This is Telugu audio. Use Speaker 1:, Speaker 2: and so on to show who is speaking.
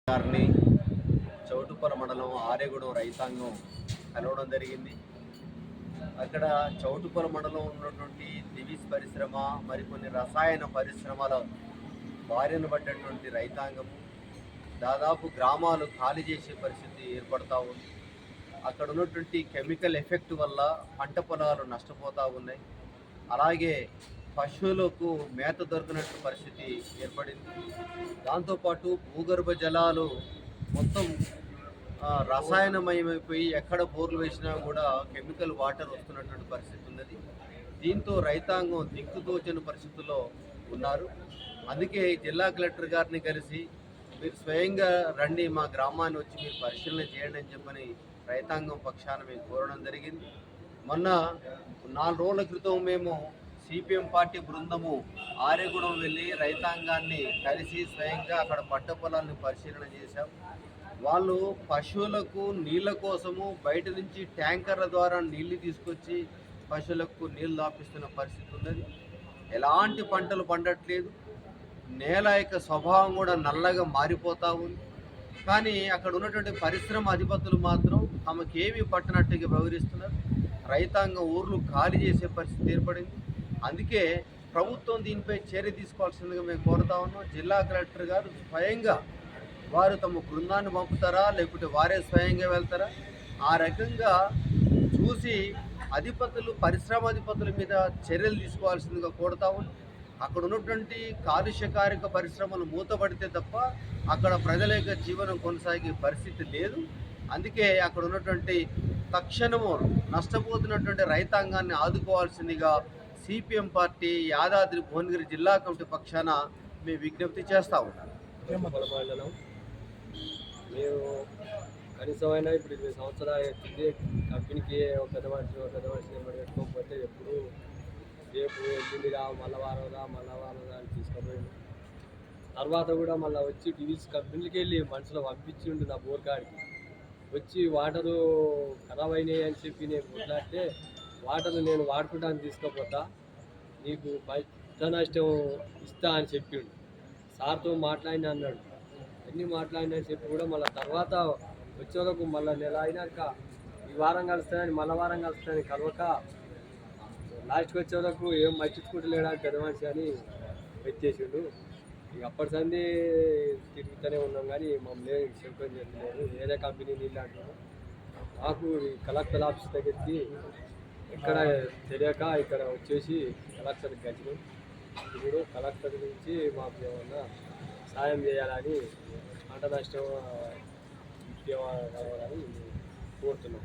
Speaker 1: గారిని చౌటుప్పల మండలం ఆరేగూడెం రైతాంగం కలవడం జరిగింది. అక్కడ చౌటుప్పల మండలం ఉన్నటువంటి దివిస్ పరిశ్రమ మరికొన్ని రసాయన పరిశ్రమల బారిన పడ్డటువంటి రైతాంగము దాదాపు గ్రామాలు ఖాళీ చేసే పరిస్థితి ఏర్పడతా ఉంది. అక్కడ ఉన్నటువంటి కెమికల్ ఎఫెక్ట్ వల్ల పంట పొలాలు నష్టపోతూ ఉన్నాయి. అలాగే పశువులకు మేత దొరికినట్టు పరిస్థితి ఏర్పడింది. దాంతోపాటు భూగర్భ జలాలు మొత్తం రసాయనమయమైపోయి ఎక్కడ బోర్లు వేసినా కూడా కెమికల్ వాటర్ వస్తున్నటువంటి పరిస్థితి ఉన్నది. దీంతో రైతాంగం దిక్కుతోచని పరిస్థితుల్లో ఉన్నారు. అందుకే జిల్లా కలెక్టర్ గారిని కలిసి మీరు స్వయంగా రండి, మా గ్రామాన్ని వచ్చి మీరు పరిశీలన చేయండి అని చెప్పని రైతాంగం పక్షాన మేము కోరడం జరిగింది. మొన్న 4 రోజుల క్రితం మేము సిపిఎం పార్టీ బృందము ఆరేగూడెం వెళ్ళి రైతాంగాన్ని కలిసి స్వయంగా అక్కడ పంట పొలాలను పరిశీలన చేశాం. వాళ్ళు పశువులకు నీళ్ళ కోసము బయట నుంచి ట్యాంకర్ల ద్వారా నీళ్లు తీసుకొచ్చి పశువులకు నీళ్లు దాపిస్తున్న పరిస్థితి ఉన్నది. ఎలాంటి పంటలు పండట్లేదు. నేల యొక్క స్వభావం కూడా నల్లగా మారిపోతూ ఉంది. కానీ అక్కడ ఉన్నటువంటి పరిశ్రమ అధిపతులు మాత్రం తమకేమీ పట్టనట్టుగా వ్యవహరిస్తున్నారు. రైతాంగం ఊర్లు ఖాళీ చేసే పరిస్థితి ఏర్పడింది. అందుకే ప్రభుత్వం దీనిపై చర్య తీసుకోవాల్సిందిగా మేము కోరుతా ఉన్నాం. జిల్లా కలెక్టర్ గారు స్వయంగా వారు తమ బృందాన్ని పంపుతారా లేకుంటే వారే స్వయంగా వెళ్తారా, ఆ రకంగా చూసి పరిశ్రమాధిపతుల మీద చర్యలు తీసుకోవాల్సిందిగా కోరుతా ఉన్నాం. అక్కడ ఉన్నటువంటి కాలుష్యకారక పరిశ్రమలు మూతపడితే తప్ప అక్కడ ప్రజల యొక్క జీవనం కొనసాగే పరిస్థితి లేదు. అందుకే అక్కడ ఉన్నటువంటి తక్షణము నష్టపోతున్నటువంటి రైతాంగాన్ని ఆదుకోవాల్సిందిగా సిపిఎం పార్టీ యాదాద్రి భువనగిరి జిల్లా కమిటీ పక్షాన మేము విజ్ఞప్తి చేస్తూ ఉన్నాం.
Speaker 2: మేము కనీసమైనా ఇప్పుడు 20 సంవత్సరాలు అవుతుంది. కంపెనీకి ఒక పెద్ద మనిషి పెట్టుకోకపోతే ఎప్పుడు రేపు ఎల్లుండిరా మల్లవారంగా అని తీసుకుపోయింది. తర్వాత కూడా మళ్ళీ వచ్చి టీవీస్ కంపెనీకి వెళ్ళి మనుషులు పంపించి ఉండి నా బోర్ కాడికి వచ్చి వాటరు ఖరాబ్ అయినాయి అని చెప్పి నేను కొట్లాడితే వాటర్ని నేను వాడుకుంటాను తీసుకోపోతా, నీకు పంట నష్టం ఇస్తా అని చెప్పిండు. సార్తో మాట్లాడినా అన్నాడు. అన్నీ మాట్లాడినా అని చెప్పి కూడా మళ్ళీ తర్వాత వచ్చే వరకు మళ్ళీ నెల అయినాక ఈ వారం కలుస్తానని మళ్ళీ వారం కలుస్తానని కలవక లాస్ట్కి వచ్చే వరకు ఏం మర్చించుకుంటలేడా పెద్ద మనిషి అని వచ్చేసిండు. ఇక అప్పటి సంది తిరుగుతూనే ఉన్నాం కానీ మమ్మల్ని చెప్పడం జరగలేదు. ఏదే కంపెనీ నీళ్ళు అంటున్నాం. మాకు కలెక్టర్ ఆఫీస్ దగ్గరికి ఎక్కడ తెలియక ఇక్కడ వచ్చేసి కలెక్టర్కి గచ్చినాం. ఇప్పుడు కలెక్టర్ నుంచి మాకు ఏమన్నా సాయం చేయాలని పంట నష్టం కావాలని కోరుతున్నాం.